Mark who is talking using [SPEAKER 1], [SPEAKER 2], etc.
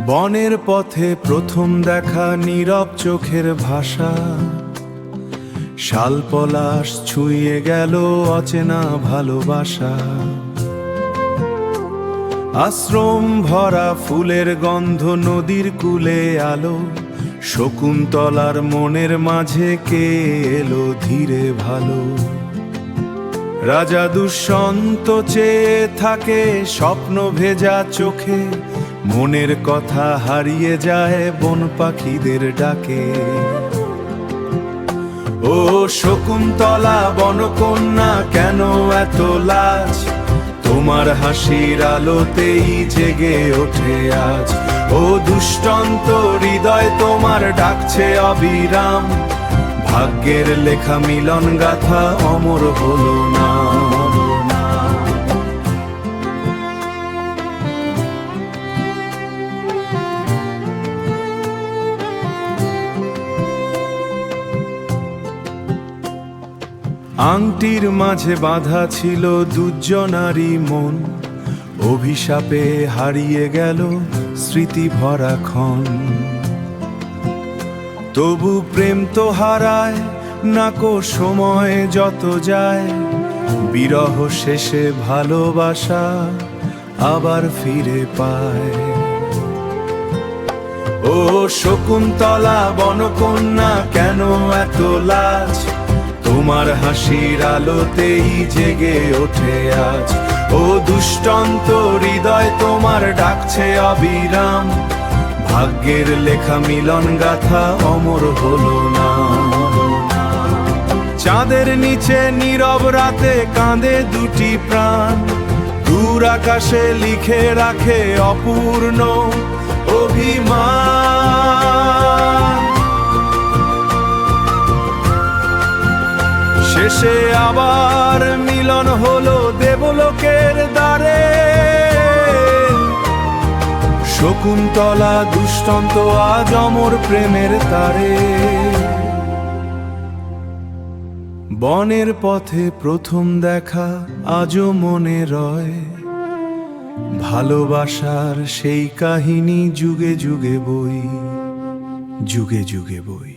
[SPEAKER 1] বনের পথে প্রথম দেখা নীরব চোখের ভাষা, শালপলাশ ছুঁয়ে গেল অচেনা ভালোবাসা। আশ্রম ভরা ফুলের গন্ধ, নদীর কূলে আলো, শকুন্তলার মনের মাঝে কে এলো ধীরে ভালো। রাজা দুষ্যন্ত চেয়ে থাকে স্বপ্ন ভেজা চোখে, মনের কথা হারিয়ে যায় বন পাখিদের ডাকে। ও শকুন্তলা বনকন্যা, কেন এত লাজ? তোমার হাসির আলোতেই জেগে ওঠে আজ। ও দুষ্টন্ত হৃদয়, তোমার ডাকছে অবিরাম, ভাগ্যের লেখা মিলন গাথা অমর হলো না। আংটির মাঝে বাঁধা ছিল দুজনারই মন, অভিশাপে হারিয়ে গেল স্মৃতি ভরা ক্ষণ। তবু প্রেম তো হারায় না কো, সময় যত যায়, বিরহ শেষে ভালোবাসা আবার ফিরে পায়। ও শকুন্তলা বনকন্যা, কেন এত লাজ? তোমার হাসির আলোতেই জেগে ওঠে আজ। ও দুষ্টন্ত হৃদয়, তোমার ডাকছে অবিরাম, ভাগ্যের লেখা মিলন গাথা অমর হলো না। চাঁদের নিচে নীরব রাতে কাঁদে দুটি প্রাণ, দূর আকাশে লিখে রাখে অপূর্ণ অভিমান। শেষে আবার মিলন হলো দেবলোকের দ্বারে। শকুন্তলা দুষ্টন্ত আজ অমর প্রেমের তারে। বনের পথে প্রথম দেখা আজও মনে রয়, ভালোবাসার সেই কাহিনী যুগে যুগে বই, যুগে যুগে বই।